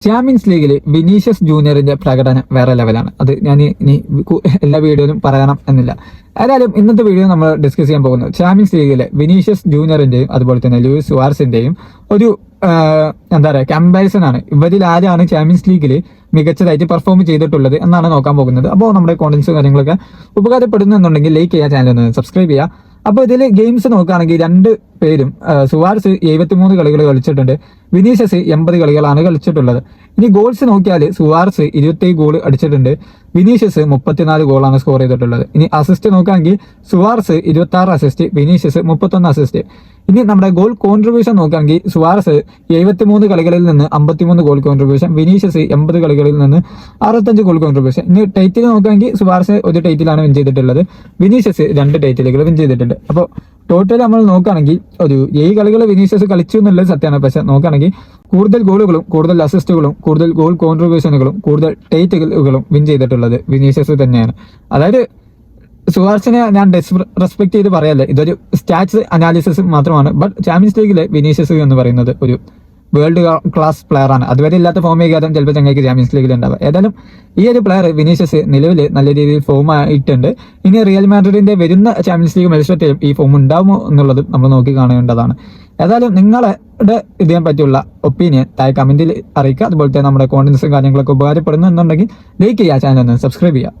Champions ലീഗിൽ Vinicius ജൂനിയറിന്റെ പ്രകടനം വേറെ ലെവലാണ്. അത് ഞാൻ ഇനി എല്ലാ വീഡിയോയിലും പറയണം എന്നില്ല. ഏതായാലും ഇന്നത്തെ വീഡിയോ നമ്മൾ ഡിസ്കസ് ചെയ്യാൻ പോകുന്നത് ചാമ്പ്യൻസ് ലീഗിലെ വിനീഷ്യസ് ജൂനിയറിന്റെയും അതുപോലെ തന്നെ ലൂയിസ് സുവാരസിന്റെയും ഒരു എന്താ പറയുക കമ്പാരിസൺ ആണ്. ഇവരിൽ ആരാണ് ചാമ്പ്യൻസ് ലീഗിൽ മികച്ചതായിട്ട് പെർഫോം ചെയ്തിട്ടുള്ളത് എന്നാണ് നോക്കാൻ പോകുന്നത്. അപ്പോൾ നമ്മുടെ കോണ്ടന്റ്സും കാര്യങ്ങളൊക്കെ ഉപകാരപ്പെടുന്നുണ്ടെങ്കിൽ ലൈക്ക് ചെയ്യുക, ചാനൽ ഒന്ന് സബ്സ്ക്രൈബ് ചെയ്യുക. അപ്പോൾ ഇതിൽ ഗെയിംസ് നോക്കുകയാണെങ്കിൽ രണ്ട് പേരും സുവാരസ് 73 കളികൾ കളിച്ചിട്ടുണ്ട്, വിനീഷ്യസ് 80 കളികളാണ് കളിച്ചിട്ടുള്ളത്. ഇനി ഗോൾസ് നോക്കിയാൽ സുവാരസ് 27 ഗോൾ അടിച്ചിട്ടുണ്ട്, വിനീഷ്യസ് 34 ഗോളാണ് സ്കോർ ചെയ്തിട്ടുള്ളത്. ഇനി അസിസ്റ്റ് നോക്കുകയാണെങ്കിൽ സുവാരസ് 26 അസിസ്റ്റ്, വിനീഷ്യസ് 31 അസിസ്റ്റ്. ഇനി നമ്മുടെ ഗോൾ കോൺട്രിബ്യൂഷൻ നോക്കുകയാണെങ്കിൽ സുവാരസ് 73 കളികളിൽ നിന്ന് 53 ഗോൾ കോൺട്രിബ്യൂഷൻ, വിനീഷ്യസ് 80 കളികളിൽ നിന്ന് 65 ഗോൾ കോൺട്രിബ്യൂഷൻ. ഇനി ടൈറ്റിൽ നോക്കുകയാണെങ്കിൽ സുവാരസ് ഒരു ടൈറ്റിലാണ് വിൻ ചെയ്തിട്ടുള്ളത്, വിനീഷ്യസ് 2 ടൈറ്റിലുകൾ വിൻ ചെയ്തിട്ടുണ്ട്. അപ്പോൾ ടോട്ടൽ നമ്മൾ നോക്കുകയാണെങ്കിൽ ഒരു 7 കളികൾ വിനീഷ്യസ് കളിച്ചു എന്നുള്ളത് സത്യമാണ്. പക്ഷെ നോക്കുകയാണെങ്കിൽ കൂടുതൽ ഗോളുകളും കൂടുതൽ അസിസ്റ്റുകളും കൂടുതൽ ഗോൾ കോൺട്രിബ്യൂഷനുകളും കൂടുതൽ ടൈറ്റിലുകളും വിൻ ചെയ്തിട്ടുള്ളത് വിനീഷ്യസ് തന്നെയാണ്. അതായത് സുവാരസിനെ ഞാൻ റെസ്പെക്ട് ചെയ്ത് പറയല്ലേ, ഇതൊരു സ്റ്റാറ്റ്സ് അനാലിസിസ് മാത്രമാണ്. ബട്ട് ചാമ്പ്യൻസ് ലീഗിലെ വിനീഷ്യസ് എന്ന് പറയുന്നത് ഒരു വേൾഡ് ക്ലാസ് പ്ലെയർ ആണ്. അതുവരെ ഇല്ലാത്ത ഫോം വികാരം ചിലപ്പോൾ ചങ്ങയ്ക്ക് ചാമ്പ്യൻസ് ലീഗിൽ ഉണ്ടാവുക. ഏതായാലും ഈ ഒരു പ്ലെയർ വിനീഷ്യസ് നിലവിൽ നല്ല രീതിയിൽ ഫോം ആയിട്ടുണ്ട്. ഇനി റിയൽ മാഡ്രിഡിന്റെ വരുന്ന ചാമ്പ്യൻസ് ലീഗ് മത്സരത്തിലും ഈ ഫോം ഉണ്ടാവുമോ എന്നുള്ളതും നമ്മൾ നോക്കി കാണേണ്ടതാണ്. ഏതായാലും നിങ്ങളുടെ ഇതിനെ പറ്റിയുള്ള ഒപ്പീനിയൻ താഴെ കമന്റിൽ അറിയിക്കുക. അതുപോലെ തന്നെ നമ്മുടെ കോണ്ടന്റ്സും കാര്യങ്ങളൊക്കെ ഉപകാരപ്പെടുന്നുണ്ടെങ്കിൽ ലൈക്ക് ചെയ്യുക, ചാനൽ ഒന്ന് സബ്സ്ക്രൈബ് ചെയ്യുക.